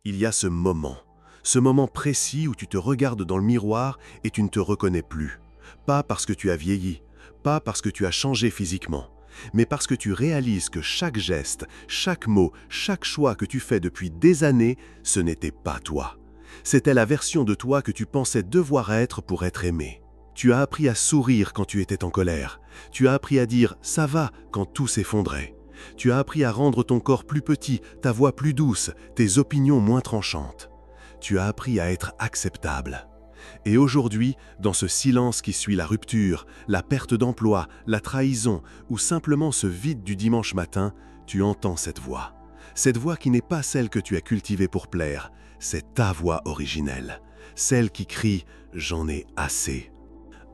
Il y a ce moment précis où tu te regardes dans le miroir et tu ne te reconnais plus. Pas parce que tu as vieilli, pas parce que tu as changé physiquement, mais parce que tu réalises que chaque geste, chaque mot, chaque choix que tu fais depuis des années, ce n'était pas toi. C'était la version de toi que tu pensais devoir être pour être aimé. Tu as appris à sourire quand tu étais en colère. Tu as appris à dire « ça va » quand tout s'effondrait. Tu as appris à rendre ton corps plus petit, ta voix plus douce, tes opinions moins tranchantes. Tu as appris à être acceptable. Et aujourd'hui, dans ce silence qui suit la rupture, la perte d'emploi, la trahison ou simplement ce vide du dimanche matin, tu entends cette voix. Cette voix qui n'est pas celle que tu as cultivée pour plaire, c'est ta voix originelle. Celle qui crie « j'en ai assez ».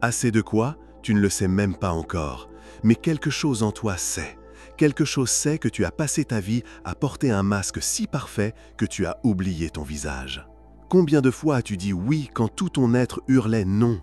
Assez de quoi? Tu ne le sais même pas encore. Mais quelque chose en toi sait. Quelque chose sait que tu as passé ta vie à porter un masque si parfait que tu as oublié ton visage. Combien de fois as-tu dit oui quand tout ton être hurlait non?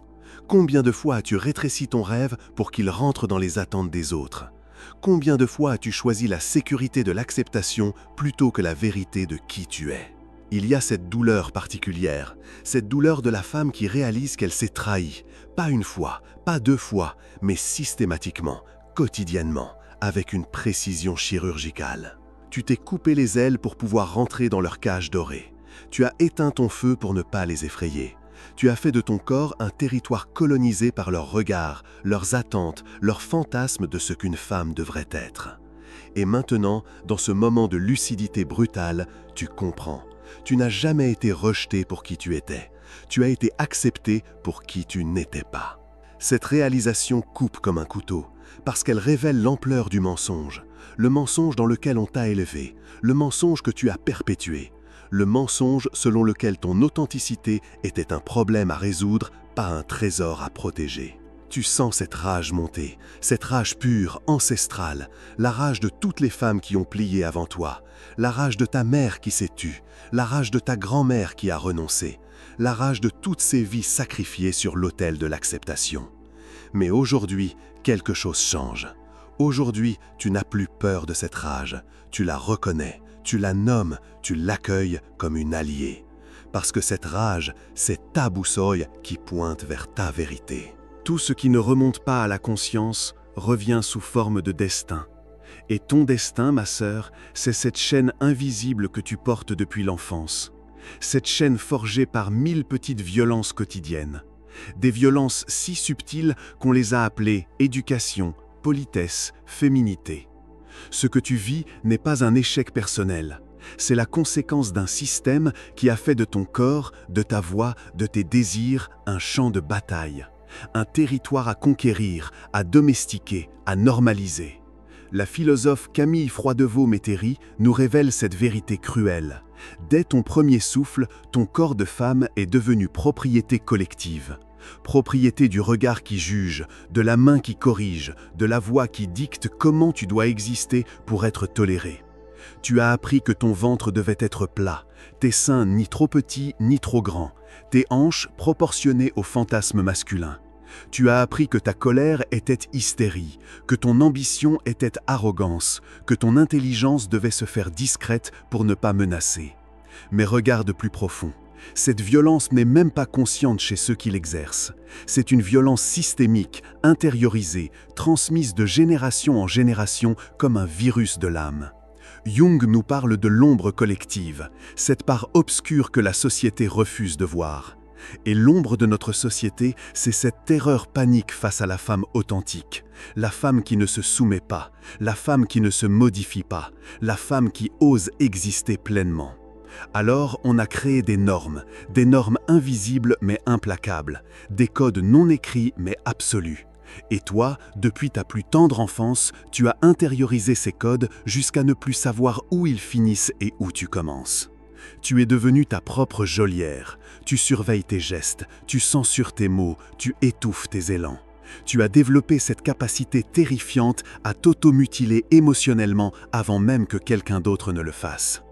Combien de fois as-tu rétréci ton rêve pour qu'il rentre dans les attentes des autres? Combien de fois as-tu choisi la sécurité de l'acceptation plutôt que la vérité de qui tu es? Il y a cette douleur particulière, cette douleur de la femme qui réalise qu'elle s'est trahie, pas une fois, pas deux fois, mais systématiquement, quotidiennement, avec une précision chirurgicale. Tu t'es coupé les ailes pour pouvoir rentrer dans leur cage dorée. Tu as éteint ton feu pour ne pas les effrayer. Tu as fait de ton corps un territoire colonisé par leurs regards, leurs attentes, leurs fantasmes de ce qu'une femme devrait être. Et maintenant, dans ce moment de lucidité brutale, tu comprends. Tu n'as jamais été rejeté pour qui tu étais. Tu as été accepté pour qui tu n'étais pas. Cette réalisation coupe comme un couteau, parce qu'elle révèle l'ampleur du mensonge, le mensonge dans lequel on t'a élevé, le mensonge que tu as perpétué, le mensonge selon lequel ton authenticité était un problème à résoudre, pas un trésor à protéger. Tu sens cette rage monter, cette rage pure, ancestrale, la rage de toutes les femmes qui ont plié avant toi, la rage de ta mère qui s'est tue, la rage de ta grand-mère qui a renoncé, la rage de toutes ces vies sacrifiées sur l'autel de l'acceptation. Mais aujourd'hui, quelque chose change. Aujourd'hui, tu n'as plus peur de cette rage, tu la reconnais, tu la nommes, tu l'accueilles comme une alliée. Parce que cette rage, c'est ta boussole qui pointe vers ta vérité. Tout ce qui ne remonte pas à la conscience revient sous forme de destin. Et ton destin, ma sœur, c'est cette chaîne invisible que tu portes depuis l'enfance. Cette chaîne forgée par 1000 petites violences quotidiennes. Des violences si subtiles qu'on les a appelées éducation, politesse, féminité. Ce que tu vis n'est pas un échec personnel. C'est la conséquence d'un système qui a fait de ton corps, de ta voix, de tes désirs, un champ de bataille. Un territoire à conquérir, à domestiquer, à normaliser. La philosophe Camille Froidevaux-Métairie nous révèle cette vérité cruelle. Dès ton premier souffle, ton corps de femme est devenu propriété collective. Propriété du regard qui juge, de la main qui corrige, de la voix qui dicte comment tu dois exister pour être toléré. Tu as appris que ton ventre devait être plat, tes seins ni trop petits ni trop grands, tes hanches proportionnées au fantasme masculin. Tu as appris que ta colère était hystérie, que ton ambition était arrogance, que ton intelligence devait se faire discrète pour ne pas menacer. Mais regarde plus profond. Cette violence n'est même pas consciente chez ceux qui l'exercent. C'est une violence systémique, intériorisée, transmise de génération en génération comme un virus de l'âme. Jung nous parle de l'ombre collective, cette part obscure que la société refuse de voir. Et l'ombre de notre société, c'est cette terreur panique face à la femme authentique, la femme qui ne se soumet pas, la femme qui ne se modifie pas, la femme qui ose exister pleinement. Alors, on a créé des normes invisibles mais implacables, des codes non écrits mais absolus. Et toi, depuis ta plus tendre enfance, tu as intériorisé ces codes jusqu'à ne plus savoir où ils finissent et où tu commences. Tu es devenue ta propre geôlière, tu surveilles tes gestes, tu censures tes mots, tu étouffes tes élans. Tu as développé cette capacité terrifiante à t'automutiler émotionnellement avant même que quelqu'un d'autre ne le fasse.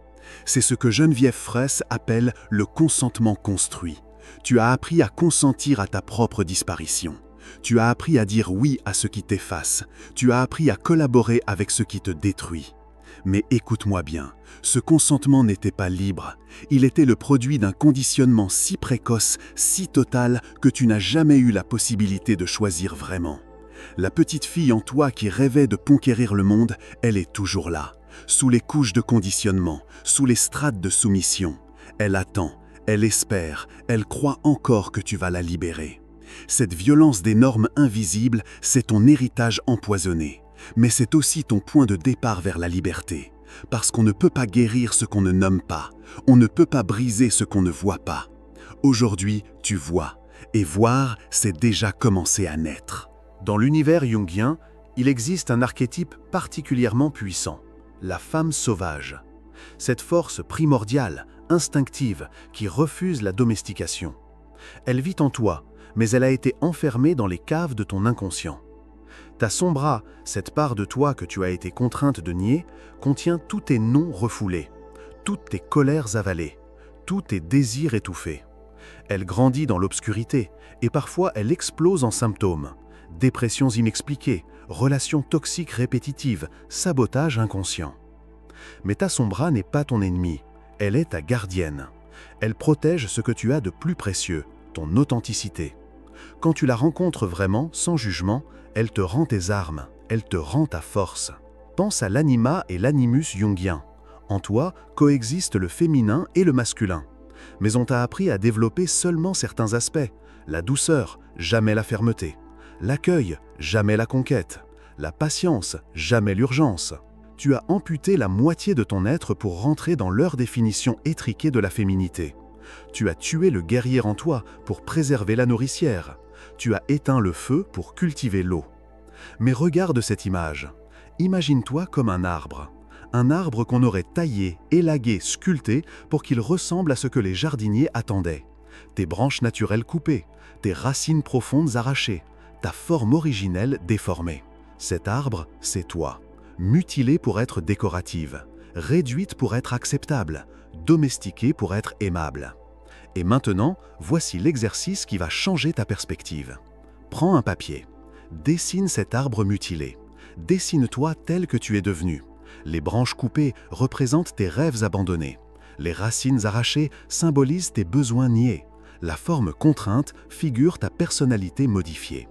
C'est ce que Geneviève Fraisse appelle le consentement construit. Tu as appris à consentir à ta propre disparition. Tu as appris à dire oui à ce qui t'efface. Tu as appris à collaborer avec ce qui te détruit. Mais écoute-moi bien, ce consentement n'était pas libre. Il était le produit d'un conditionnement si précoce, si total, que tu n'as jamais eu la possibilité de choisir vraiment. La petite fille en toi qui rêvait de conquérir le monde, elle est toujours là, sous les couches de conditionnement, sous les strates de soumission. Elle attend, elle espère, elle croit encore que tu vas la libérer. Cette violence des normes invisibles, c'est ton héritage empoisonné. Mais c'est aussi ton point de départ vers la liberté. Parce qu'on ne peut pas guérir ce qu'on ne nomme pas. On ne peut pas briser ce qu'on ne voit pas. Aujourd'hui, tu vois. Et voir, c'est déjà commencer à naître. Dans l'univers jungien, il existe un archétype particulièrement puissant, la femme sauvage. Cette force primordiale, instinctive, qui refuse la domestication. Elle vit en toi, mais elle a été enfermée dans les caves de ton inconscient. Ta sombra, cette part de toi que tu as été contrainte de nier, contient tous tes non refoulés, toutes tes colères avalées, tous tes désirs étouffés. Elle grandit dans l'obscurité et parfois elle explose en symptômes. Dépressions inexpliquées, relations toxiques répétitives, sabotage inconscient. Mais ta sombra n'est pas ton ennemi, elle est ta gardienne. Elle protège ce que tu as de plus précieux, ton authenticité. Quand tu la rencontres vraiment, sans jugement, elle te rend tes armes, elle te rend ta force. Pense à l'anima et l'animus jungien. En toi coexistent le féminin et le masculin. Mais on t'a appris à développer seulement certains aspects. La douceur, jamais la fermeté. L'accueil, jamais la conquête. La patience, jamais l'urgence. Tu as amputé la moitié de ton être pour rentrer dans leur définition étriquée de la féminité. Tu as tué le guerrier en toi pour préserver la nourricière. Tu as éteint le feu pour cultiver l'eau. Mais regarde cette image. Imagine-toi comme un arbre qu'on aurait taillé, élagué, sculpté pour qu'il ressemble à ce que les jardiniers attendaient. Tes branches naturelles coupées, tes racines profondes arrachées, ta forme originelle déformée. Cet arbre, c'est toi, mutilé pour être décorative, réduite pour être acceptable, domestiquée pour être aimable. Et maintenant, voici l'exercice qui va changer ta perspective. Prends un papier, dessine cet arbre mutilé, dessine-toi tel que tu es devenu. Les branches coupées représentent tes rêves abandonnés. Les racines arrachées symbolisent tes besoins niés. La forme contrainte figure ta personnalité modifiée.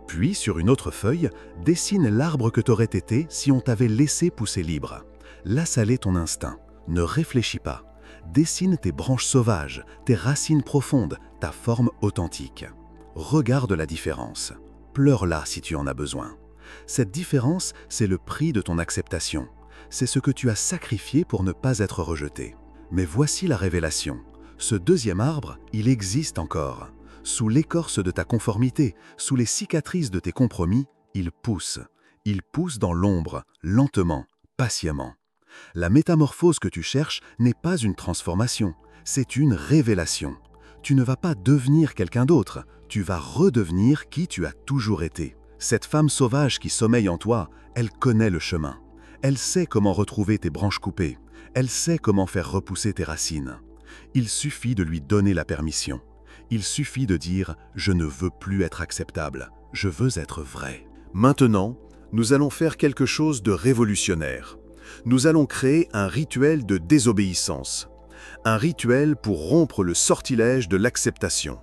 Puis, sur une autre feuille, dessine l'arbre que t'aurais été si on t'avait laissé pousser libre. Laisse aller ton instinct, ne réfléchis pas. Dessine tes branches sauvages, tes racines profondes, ta forme authentique. Regarde la différence. Pleure-la si tu en as besoin. Cette différence, c'est le prix de ton acceptation. C'est ce que tu as sacrifié pour ne pas être rejeté. Mais voici la révélation. Ce deuxième arbre, il existe encore. Sous l'écorce de ta conformité, sous les cicatrices de tes compromis, il pousse. Il pousse dans l'ombre, lentement, patiemment. La métamorphose que tu cherches n'est pas une transformation, c'est une révélation. Tu ne vas pas devenir quelqu'un d'autre, tu vas redevenir qui tu as toujours été. Cette femme sauvage qui sommeille en toi, elle connaît le chemin. Elle sait comment retrouver tes branches coupées. Elle sait comment faire repousser tes racines. Il suffit de lui donner la permission. Il suffit de dire « Je ne veux plus être acceptable, je veux être vrai ». Maintenant, nous allons faire quelque chose de révolutionnaire. Nous allons créer un rituel de désobéissance. Un rituel pour rompre le sortilège de l'acceptation.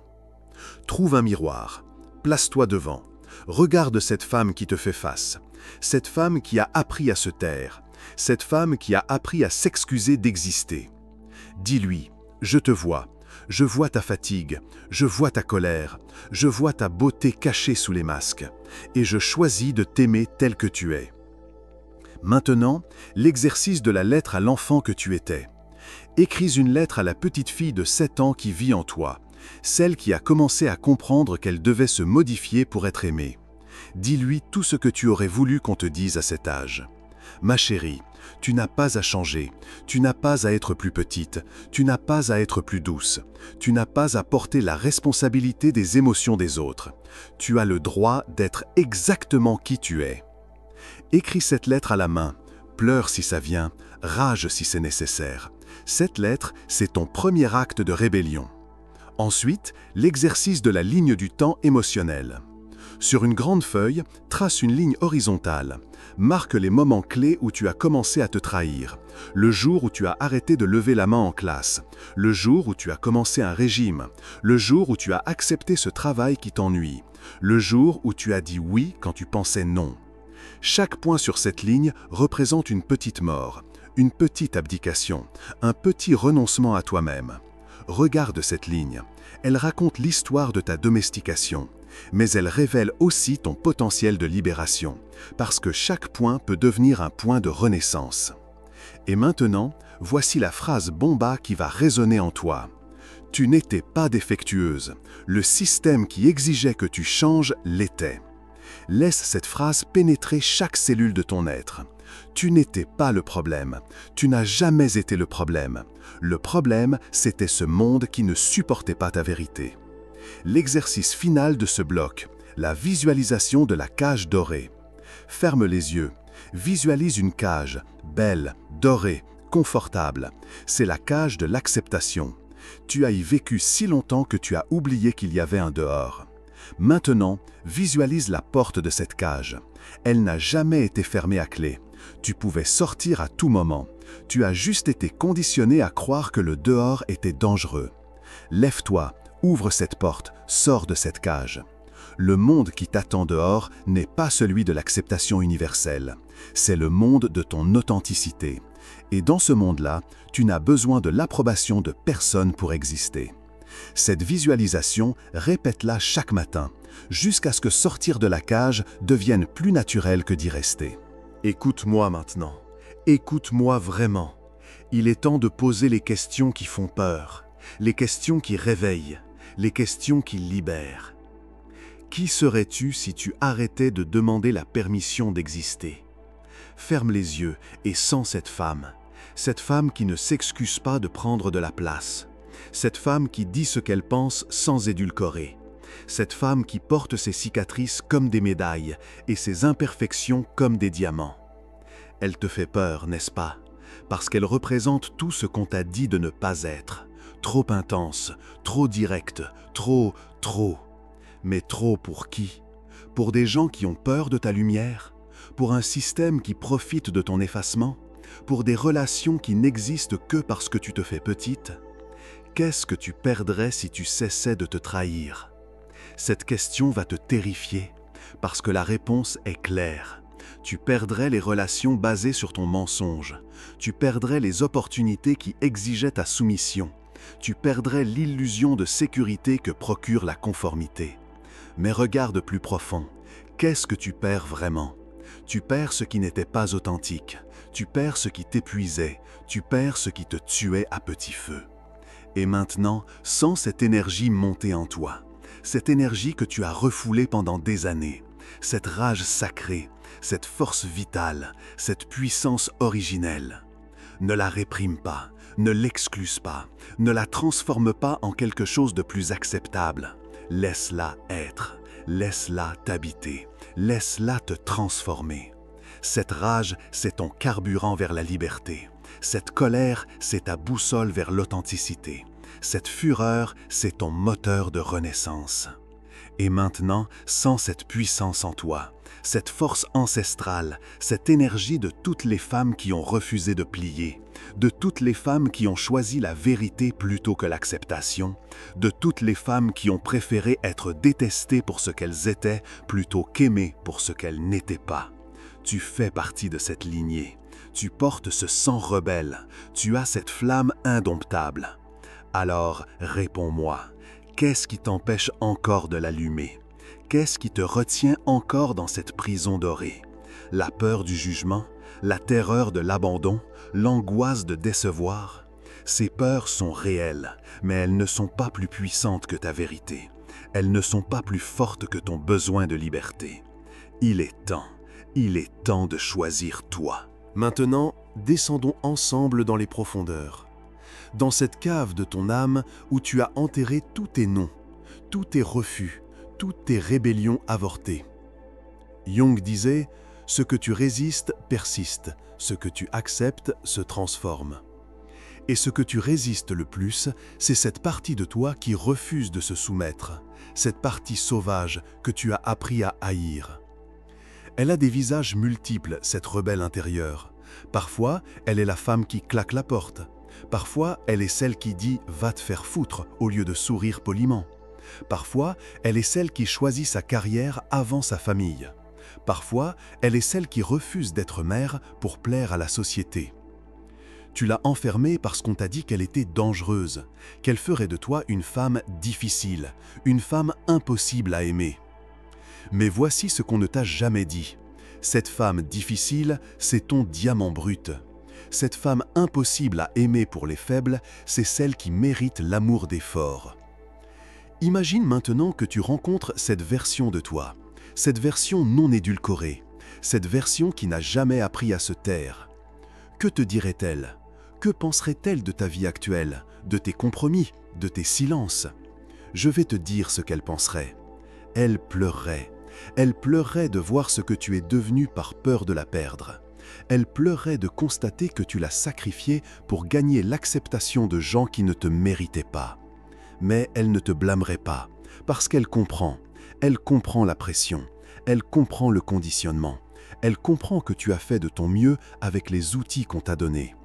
Trouve un miroir, place-toi devant. Regarde cette femme qui te fait face. Cette femme qui a appris à se taire. Cette femme qui a appris à s'excuser d'exister. Dis-lui, je te vois. Je vois ta fatigue, je vois ta colère, je vois ta beauté cachée sous les masques, et je choisis de t'aimer tel que tu es. Maintenant, l'exercice de la lettre à l'enfant que tu étais. Écris une lettre à la petite fille de 7 ans qui vit en toi, celle qui a commencé à comprendre qu'elle devait se modifier pour être aimée. Dis-lui tout ce que tu aurais voulu qu'on te dise à cet âge. Ma chérie, tu n'as pas à changer, tu n'as pas à être plus petite, tu n'as pas à être plus douce, tu n'as pas à porter la responsabilité des émotions des autres. Tu as le droit d'être exactement qui tu es. Écris cette lettre à la main, pleure si ça vient, rage si c'est nécessaire. Cette lettre, c'est ton premier acte de rébellion. Ensuite, l'exercice de la ligne du temps émotionnel. Sur une grande feuille, trace une ligne horizontale. Marque les moments clés où tu as commencé à te trahir. Le jour où tu as arrêté de lever la main en classe. Le jour où tu as commencé un régime. Le jour où tu as accepté ce travail qui t'ennuie. Le jour où tu as dit oui quand tu pensais non. Chaque point sur cette ligne représente une petite mort, une petite abdication, un petit renoncement à toi-même. Regarde cette ligne. Elle raconte l'histoire de ta domestication. Mais elle révèle aussi ton potentiel de libération, parce que chaque point peut devenir un point de renaissance. Et maintenant, voici la phrase bomba qui va résonner en toi. Tu n'étais pas défectueuse. Le système qui exigeait que tu changes l'était. Laisse cette phrase pénétrer chaque cellule de ton être. Tu n'étais pas le problème. Tu n'as jamais été le problème. Le problème, c'était ce monde qui ne supportait pas ta vérité. L'exercice final de ce bloc, la visualisation de la cage dorée. Ferme les yeux. Visualise une cage, belle, dorée, confortable. C'est la cage de l'acceptation. Tu as y vécu si longtemps que tu as oublié qu'il y avait un dehors. Maintenant, visualise la porte de cette cage. Elle n'a jamais été fermée à clé. Tu pouvais sortir à tout moment. Tu as juste été conditionné à croire que le dehors était dangereux. Lève-toi. Ouvre cette porte, sors de cette cage. Le monde qui t'attend dehors n'est pas celui de l'acceptation universelle. C'est le monde de ton authenticité. Et dans ce monde-là, tu n'as besoin de l'approbation de personne pour exister. Cette visualisation, répète-la chaque matin, jusqu'à ce que sortir de la cage devienne plus naturel que d'y rester. Écoute-moi maintenant. Écoute-moi vraiment. Il est temps de poser les questions qui font peur, les questions qui réveillent, les questions qui libèrent. Qui serais-tu si tu arrêtais de demander la permission d'exister? Ferme les yeux et sens cette femme qui ne s'excuse pas de prendre de la place, cette femme qui dit ce qu'elle pense sans édulcorer, cette femme qui porte ses cicatrices comme des médailles et ses imperfections comme des diamants. Elle te fait peur, n'est-ce pas? Parce qu'elle représente tout ce qu'on t'a dit de ne pas être. Trop intense, trop direct, trop. Mais trop pour qui? Pour des gens qui ont peur de ta lumière? Pour un système qui profite de ton effacement? Pour des relations qui n'existent que parce que tu te fais petite? Qu'est-ce que tu perdrais si tu cessais de te trahir? Cette question va te terrifier, parce que la réponse est claire. Tu perdrais les relations basées sur ton mensonge. Tu perdrais les opportunités qui exigeaient ta soumission. Tu perdrais l'illusion de sécurité que procure la conformité. Mais regarde plus profond. Qu'est-ce que tu perds vraiment? Tu perds ce qui n'était pas authentique. Tu perds ce qui t'épuisait. Tu perds ce qui te tuait à petit feu. Et maintenant, sens cette énergie monter en toi. Cette énergie que tu as refoulée pendant des années. Cette rage sacrée, cette force vitale, cette puissance originelle. Ne la réprime pas, ne l'excluse pas, ne la transforme pas en quelque chose de plus acceptable. Laisse-la être, laisse-la t'habiter, laisse-la te transformer. Cette rage, c'est ton carburant vers la liberté. Cette colère, c'est ta boussole vers l'authenticité. Cette fureur, c'est ton moteur de renaissance. Et maintenant, sens cette puissance en toi, cette force ancestrale, cette énergie de toutes les femmes qui ont refusé de plier, de toutes les femmes qui ont choisi la vérité plutôt que l'acceptation, de toutes les femmes qui ont préféré être détestées pour ce qu'elles étaient plutôt qu'aimées pour ce qu'elles n'étaient pas. Tu fais partie de cette lignée. Tu portes ce sang rebelle. Tu as cette flamme indomptable. Alors, réponds-moi. Qu'est-ce qui t'empêche encore de l'allumer? Qu'est-ce qui te retient encore dans cette prison dorée? La peur du jugement? La terreur de l'abandon? L'angoisse de décevoir? Ces peurs sont réelles, mais elles ne sont pas plus puissantes que ta vérité. Elles ne sont pas plus fortes que ton besoin de liberté. Il est temps de choisir toi. Maintenant, descendons ensemble dans les profondeurs. Dans cette cave de ton âme où tu as enterré tous tes non, tous tes refus, toutes tes rébellions avortées. Jung disait « Ce que tu résistes persiste, ce que tu acceptes se transforme ». Et ce que tu résistes le plus, c'est cette partie de toi qui refuse de se soumettre, cette partie sauvage que tu as appris à haïr. Elle a des visages multiples, cette rebelle intérieure. Parfois, elle est la femme qui claque la porte. Parfois, elle est celle qui dit « va te faire foutre » au lieu de sourire poliment. Parfois, elle est celle qui choisit sa carrière avant sa famille. Parfois, elle est celle qui refuse d'être mère pour plaire à la société. Tu l'as enfermée parce qu'on t'a dit qu'elle était dangereuse, qu'elle ferait de toi une femme difficile, une femme impossible à aimer. Mais voici ce qu'on ne t'a jamais dit. Cette femme difficile, c'est ton diamant brut. Cette femme impossible à aimer pour les faibles, c'est celle qui mérite l'amour des forts. Imagine maintenant que tu rencontres cette version de toi, cette version non édulcorée, cette version qui n'a jamais appris à se taire. Que te dirait-elle? Que penserait-elle de ta vie actuelle, de tes compromis, de tes silences? Je vais te dire ce qu'elle penserait. Elle pleurerait. Elle pleurerait de voir ce que tu es devenu par peur de la perdre. Elle pleurerait de constater que tu l'as sacrifiée pour gagner l'acceptation de gens qui ne te méritaient pas. Mais elle ne te blâmerait pas, parce qu'elle comprend. Elle comprend la pression. Elle comprend le conditionnement. Elle comprend que tu as fait de ton mieux avec les outils qu'on t'a donnés.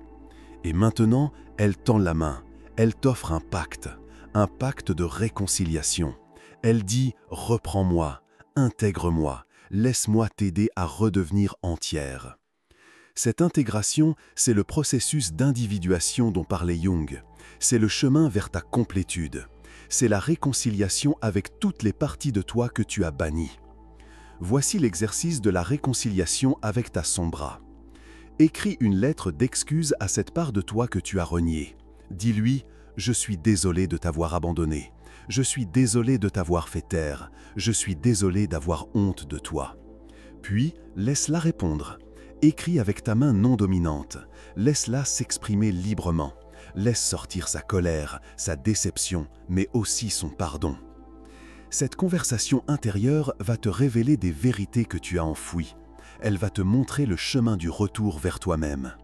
Et maintenant, elle tend la main. Elle t'offre un pacte de réconciliation. Elle dit « reprends-moi ». Intègre-moi, laisse-moi t'aider à redevenir entière. Cette intégration, c'est le processus d'individuation dont parlait Jung. C'est le chemin vers ta complétude. C'est la réconciliation avec toutes les parties de toi que tu as bannies. Voici l'exercice de la réconciliation avec ta sombra. Écris une lettre d'excuse à cette part de toi que tu as reniée. Dis-lui « Je suis désolé de t'avoir abandonné. Je suis désolé de t'avoir fait taire. Je suis désolé d'avoir honte de toi. » Puis, laisse-la répondre. Écris avec ta main non dominante. Laisse-la s'exprimer librement. Laisse sortir sa colère, sa déception, mais aussi son pardon. Cette conversation intérieure va te révéler des vérités que tu as enfouies. Elle va te montrer le chemin du retour vers toi-même.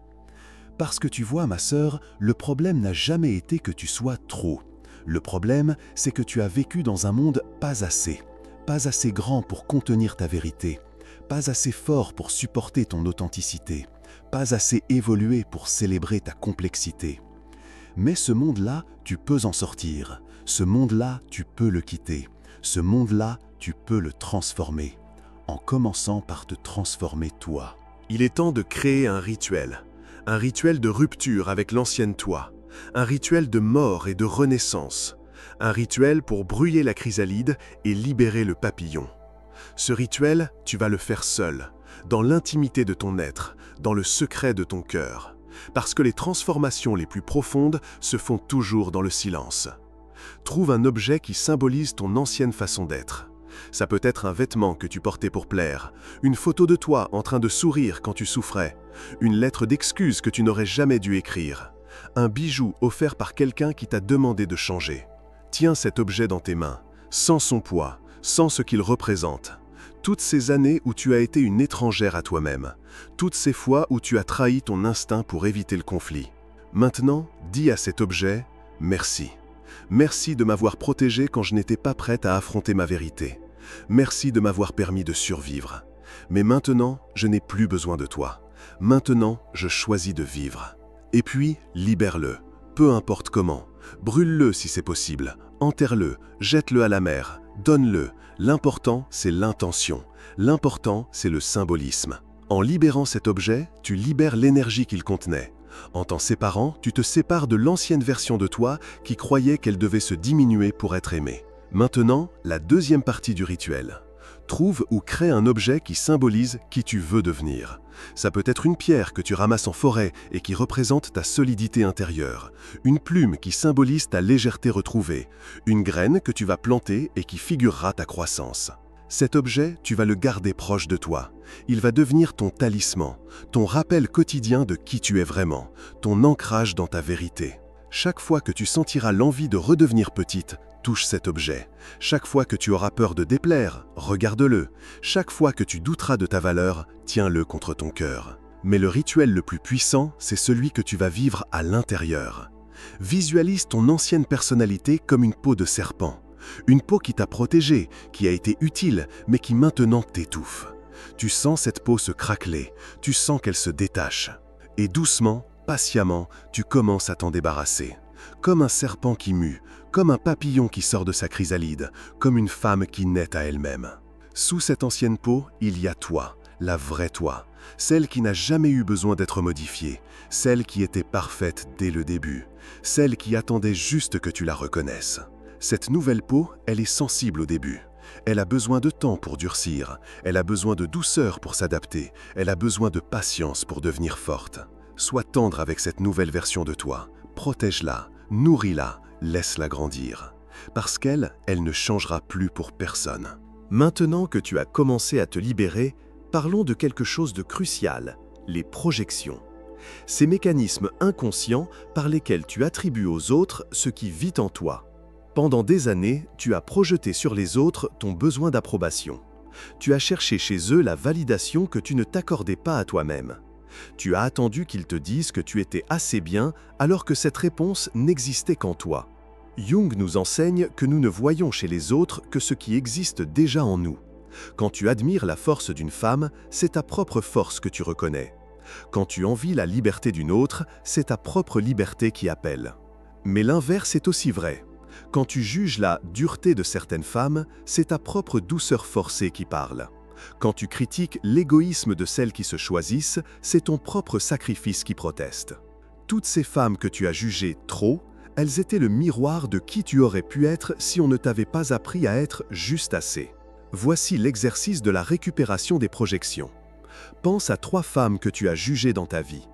Parce que tu vois, ma sœur, le problème n'a jamais été que tu sois trop. Le problème, c'est que tu as vécu dans un monde pas assez grand pour contenir ta vérité, pas assez fort pour supporter ton authenticité, pas assez évolué pour célébrer ta complexité. Mais ce monde-là, tu peux en sortir. Ce monde-là, tu peux le quitter. Ce monde-là, tu peux le transformer, en commençant par te transformer toi. Il est temps de créer un rituel de rupture avec l'ancienne toi, un rituel de mort et de renaissance, un rituel pour brûler la chrysalide et libérer le papillon. Ce rituel, tu vas le faire seul, dans l'intimité de ton être, dans le secret de ton cœur, parce que les transformations les plus profondes se font toujours dans le silence. Trouve un objet qui symbolise ton ancienne façon d'être. Ça peut être un vêtement que tu portais pour plaire, une photo de toi en train de sourire quand tu souffrais, une lettre d'excuse que tu n'aurais jamais dû écrire, un bijou offert par quelqu'un qui t'a demandé de changer. Tiens cet objet dans tes mains, sans son poids, sans ce qu'il représente. Toutes ces années où tu as été une étrangère à toi-même, toutes ces fois où tu as trahi ton instinct pour éviter le conflit. Maintenant, dis à cet objet « merci ». Merci de m'avoir protégé quand je n'étais pas prête à affronter ma vérité. Merci de m'avoir permis de survivre. Mais maintenant, je n'ai plus besoin de toi. Maintenant, je choisis de vivre. Et puis, libère-le, peu importe comment. Brûle-le si c'est possible. Enterre-le, jette-le à la mer, donne-le. L'important, c'est l'intention. L'important, c'est le symbolisme. En libérant cet objet, tu libères l'énergie qu'il contenait. En t'en séparant, tu te sépares de l'ancienne version de toi qui croyait qu'elle devait se diminuer pour être aimée. Maintenant, la deuxième partie du rituel. Trouve ou crée un objet qui symbolise qui tu veux devenir. Ça peut être une pierre que tu ramasses en forêt et qui représente ta solidité intérieure, une plume qui symbolise ta légèreté retrouvée, une graine que tu vas planter et qui figurera ta croissance. Cet objet, tu vas le garder proche de toi. Il va devenir ton talisman, ton rappel quotidien de qui tu es vraiment, ton ancrage dans ta vérité. Chaque fois que tu sentiras l'envie de redevenir petite, touche cet objet. Chaque fois que tu auras peur de déplaire, regarde-le. Chaque fois que tu douteras de ta valeur, tiens-le contre ton cœur. Mais le rituel le plus puissant, c'est celui que tu vas vivre à l'intérieur. Visualise ton ancienne personnalité comme une peau de serpent. Une peau qui t'a protégé, qui a été utile, mais qui maintenant t'étouffe. Tu sens cette peau se craqueler, tu sens qu'elle se détache. Et doucement, patiemment, tu commences à t'en débarrasser. Comme un serpent qui mue, comme un papillon qui sort de sa chrysalide, comme une femme qui naît à elle-même. Sous cette ancienne peau, il y a toi, la vraie toi, celle qui n'a jamais eu besoin d'être modifiée, celle qui était parfaite dès le début, celle qui attendait juste que tu la reconnaisses. Cette nouvelle peau, elle est sensible au début. Elle a besoin de temps pour durcir, elle a besoin de douceur pour s'adapter, elle a besoin de patience pour devenir forte. Sois tendre avec cette nouvelle version de toi, protège-la, nourris-la, laisse-la grandir. Parce qu'elle ne changera plus pour personne. Maintenant que tu as commencé à te libérer, parlons de quelque chose de crucial, les projections. Ces mécanismes inconscients par lesquels tu attribues aux autres ce qui vit en toi. Pendant des années, tu as projeté sur les autres ton besoin d'approbation. Tu as cherché chez eux la validation que tu ne t'accordais pas à toi-même. Tu as attendu qu'ils te disent que tu étais assez bien alors que cette réponse n'existait qu'en toi. Jung nous enseigne que nous ne voyons chez les autres que ce qui existe déjà en nous. Quand tu admires la force d'une femme, c'est ta propre force que tu reconnais. Quand tu envies la liberté d'une autre, c'est ta propre liberté qui appelle. Mais l'inverse est aussi vrai. Quand tu juges la dureté de certaines femmes, c'est ta propre douceur forcée qui parle. Quand tu critiques l'égoïsme de celles qui se choisissent, c'est ton propre sacrifice qui proteste. Toutes ces femmes que tu as jugées trop, elles étaient le miroir de qui tu aurais pu être si on ne t'avait pas appris à être juste assez. Voici l'exercice de la récupération des projections. Pense à 3 femmes que tu as jugées dans ta vie.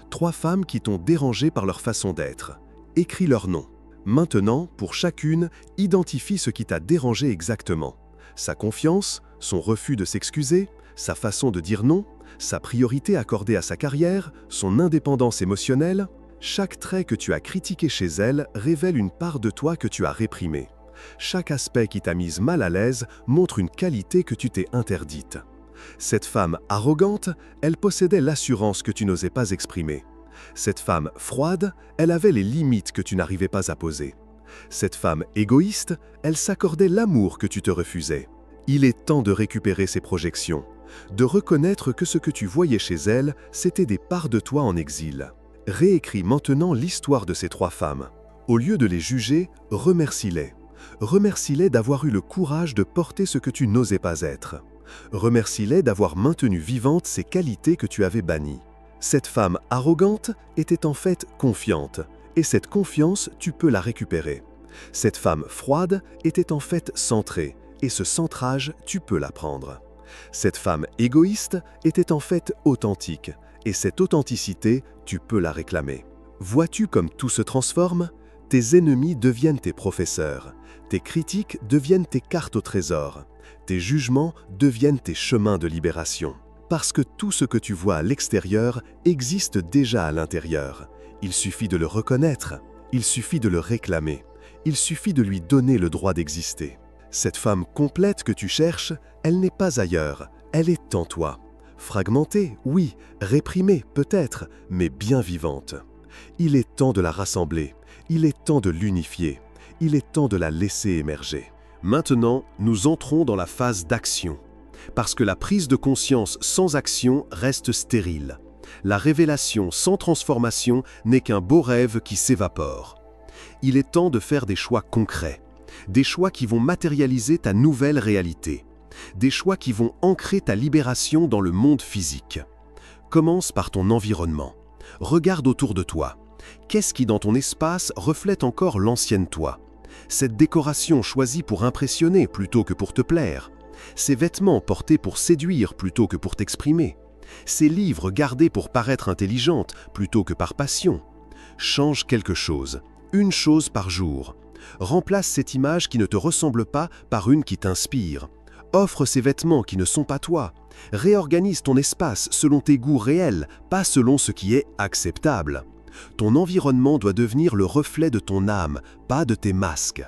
3 femmes qui t'ont dérangé par leur façon d'être. Écris leurs noms. Maintenant, pour chacune, identifie ce qui t'a dérangé exactement. Sa confiance, son refus de s'excuser, sa façon de dire non, sa priorité accordée à sa carrière, son indépendance émotionnelle. Chaque trait que tu as critiqué chez elle révèle une part de toi que tu as réprimée. Chaque aspect qui t'a mise mal à l'aise montre une qualité que tu t'es interdite. Cette femme arrogante, elle possédait l'assurance que tu n'osais pas exprimer. Cette femme froide, elle avait les limites que tu n'arrivais pas à poser. Cette femme égoïste, elle s'accordait l'amour que tu te refusais. Il est temps de récupérer ces projections, de reconnaître que ce que tu voyais chez elle, c'était des parts de toi en exil. Réécris maintenant l'histoire de ces 3 femmes. Au lieu de les juger, remercie-les. Remercie-les d'avoir eu le courage de porter ce que tu n'osais pas être. Remercie-les d'avoir maintenu vivantes ces qualités que tu avais bannies. Cette femme arrogante était en fait confiante, et cette confiance, tu peux la récupérer. Cette femme froide était en fait centrée, et ce centrage, tu peux l'apprendre. Cette femme égoïste était en fait authentique, et cette authenticité, tu peux la réclamer. Vois-tu comme tout se transforme? Tes ennemis deviennent tes professeurs, tes critiques deviennent tes cartes au trésor, tes jugements deviennent tes chemins de libération. Parce que tout ce que tu vois à l'extérieur existe déjà à l'intérieur. Il suffit de le reconnaître, il suffit de le réclamer, il suffit de lui donner le droit d'exister. Cette femme complète que tu cherches, elle n'est pas ailleurs, elle est en toi. Fragmentée, oui, réprimée peut-être, mais bien vivante. Il est temps de la rassembler, il est temps de l'unifier, il est temps de la laisser émerger. Maintenant, nous entrons dans la phase d'action. Parce que la prise de conscience sans action reste stérile. La révélation sans transformation n'est qu'un beau rêve qui s'évapore. Il est temps de faire des choix concrets, des choix qui vont matérialiser ta nouvelle réalité, des choix qui vont ancrer ta libération dans le monde physique. Commence par ton environnement. Regarde autour de toi. Qu'est-ce qui dans ton espace reflète encore l'ancienne toi? Cette décoration choisie pour impressionner plutôt que pour te plaire. Ces vêtements portés pour séduire plutôt que pour t'exprimer. Ces livres gardés pour paraître intelligente plutôt que par passion. Change quelque chose, une chose par jour. Remplace cette image qui ne te ressemble pas par une qui t'inspire. Offre ces vêtements qui ne sont pas toi. Réorganise ton espace selon tes goûts réels, pas selon ce qui est acceptable. Ton environnement doit devenir le reflet de ton âme, pas de tes masques.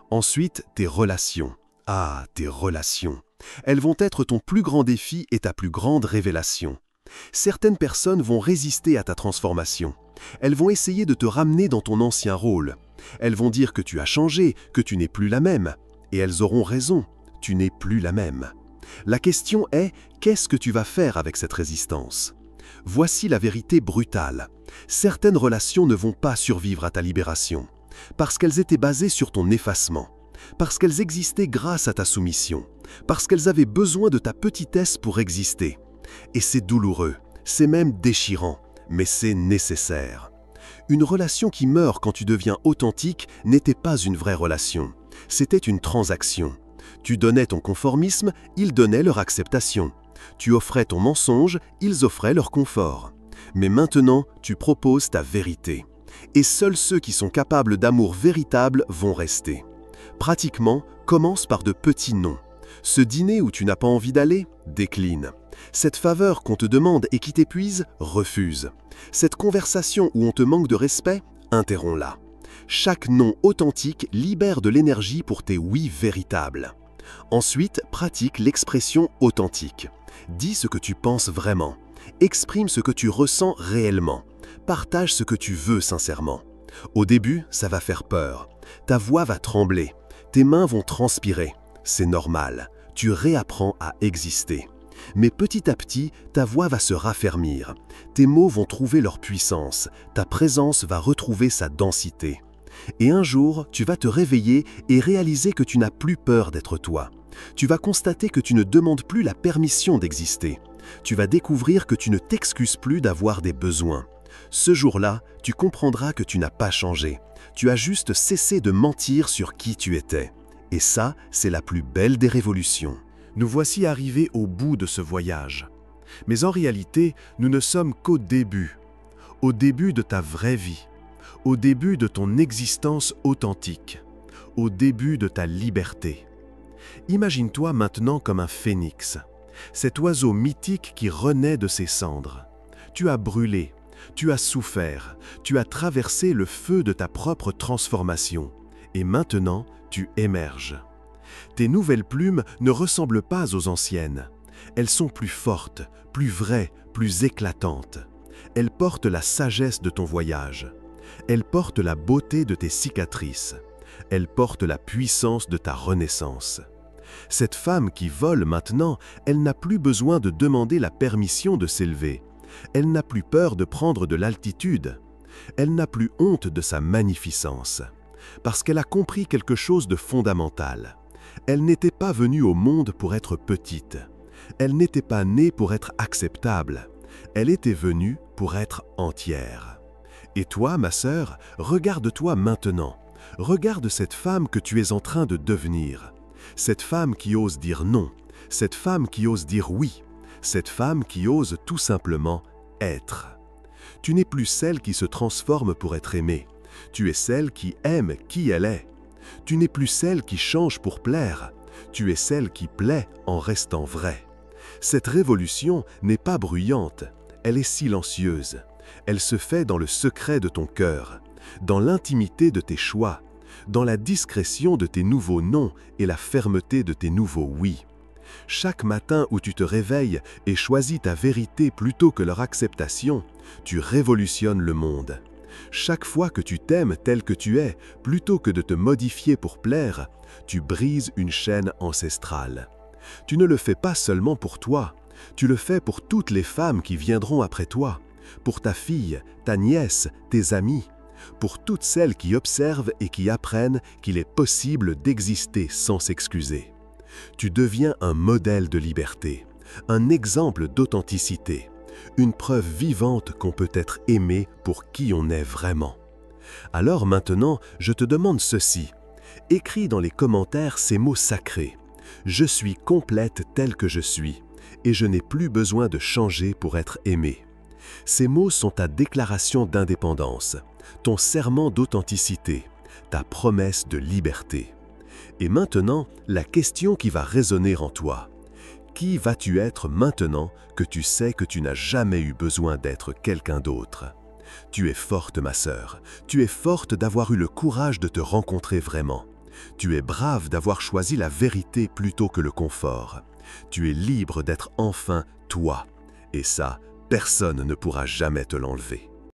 Ensuite, tes relations. Ah, tes relations. Elles vont être ton plus grand défi et ta plus grande révélation. Certaines personnes vont résister à ta transformation. Elles vont essayer de te ramener dans ton ancien rôle. Elles vont dire que tu as changé, que tu n'es plus la même. Et elles auront raison, tu n'es plus la même. La question est, qu'est-ce que tu vas faire avec cette résistance? Voici la vérité brutale. Certaines relations ne vont pas survivre à ta libération, parce qu'elles étaient basées sur ton effacement, parce qu'elles existaient grâce à ta soumission, parce qu'elles avaient besoin de ta petitesse pour exister. Et c'est douloureux, c'est même déchirant, mais c'est nécessaire. Une relation qui meurt quand tu deviens authentique n'était pas une vraie relation, c'était une transaction. Tu donnais ton conformisme, ils donnaient leur acceptation. Tu offrais ton mensonge, ils offraient leur confort. Mais maintenant, tu proposes ta vérité. Et seuls ceux qui sont capables d'amour véritable vont rester. Pratiquement, commence par de petits noms. Ce dîner où tu n'as pas envie d'aller, décline. Cette faveur qu'on te demande et qui t'épuise, refuse. Cette conversation où on te manque de respect, interromps-la. Chaque non authentique libère de l'énergie pour tes oui véritables. Ensuite, pratique l'expression authentique. Dis ce que tu penses vraiment. Exprime ce que tu ressens réellement. Partage ce que tu veux sincèrement. Au début, ça va faire peur. Ta voix va trembler. Tes mains vont transpirer. C'est normal. Tu réapprends à exister. Mais petit à petit, ta voix va se raffermir. Tes mots vont trouver leur puissance. Ta présence va retrouver sa densité. Et un jour, tu vas te réveiller et réaliser que tu n'as plus peur d'être toi. Tu vas constater que tu ne demandes plus la permission d'exister. Tu vas découvrir que tu ne t'excuses plus d'avoir des besoins. Ce jour-là, tu comprendras que tu n'as pas changé. Tu as juste cessé de mentir sur qui tu étais. Et ça, c'est la plus belle des révolutions. Nous voici arrivés au bout de ce voyage. Mais en réalité, nous ne sommes qu'au début de ta vraie vie, au début de ton existence authentique, au début de ta liberté. Imagine-toi maintenant comme un phénix, cet oiseau mythique qui renaît de ses cendres. Tu as brûlé, tu as souffert, tu as traversé le feu de ta propre transformation, et maintenant tu émerges. Tes nouvelles plumes ne ressemblent pas aux anciennes. Elles sont plus fortes, plus vraies, plus éclatantes. Elles portent la sagesse de ton voyage. Elles portent la beauté de tes cicatrices. Elles portent la puissance de ta renaissance. Cette femme qui vole maintenant, elle n'a plus besoin de demander la permission de s'élever. Elle n'a plus peur de prendre de l'altitude. Elle n'a plus honte de sa magnificence. Parce qu'elle a compris quelque chose de fondamental. Elle n'était pas venue au monde pour être petite. Elle n'était pas née pour être acceptable. Elle était venue pour être entière. Et toi, ma sœur, regarde-toi maintenant. Regarde cette femme que tu es en train de devenir. Cette femme qui ose dire non. Cette femme qui ose dire oui. Cette femme qui ose tout simplement être. Tu n'es plus celle qui se transforme pour être aimée. Tu es celle qui aime qui elle est. Tu n'es plus celle qui change pour plaire. Tu es celle qui plaît en restant vraie. Cette révolution n'est pas bruyante, elle est silencieuse. Elle se fait dans le secret de ton cœur, dans l'intimité de tes choix, dans la discrétion de tes nouveaux noms et la fermeté de tes nouveaux oui. Chaque matin où tu te réveilles et choisis ta vérité plutôt que leur acceptation, tu révolutionnes le monde. Chaque fois que tu t'aimes tel que tu es, plutôt que de te modifier pour plaire, tu brises une chaîne ancestrale. Tu ne le fais pas seulement pour toi, tu le fais pour toutes les femmes qui viendront après toi, pour ta fille, ta nièce, tes amis, pour toutes celles qui observent et qui apprennent qu'il est possible d'exister sans s'excuser. Tu deviens un modèle de liberté, un exemple d'authenticité, une preuve vivante qu'on peut être aimé pour qui on est vraiment. Alors maintenant, je te demande ceci. Écris dans les commentaires ces mots sacrés. Je suis complète telle que je suis, et je n'ai plus besoin de changer pour être aimée. Ces mots sont ta déclaration d'indépendance, ton serment d'authenticité, ta promesse de liberté. Et maintenant, la question qui va résonner en toi. Qui vas-tu être maintenant que tu sais que tu n'as jamais eu besoin d'être quelqu'un d'autre? Tu es forte, ma sœur. Tu es forte d'avoir eu le courage de te rencontrer vraiment. Tu es brave d'avoir choisi la vérité plutôt que le confort. Tu es libre d'être enfin toi. Et ça, Personne ne pourra jamais te l'enlever.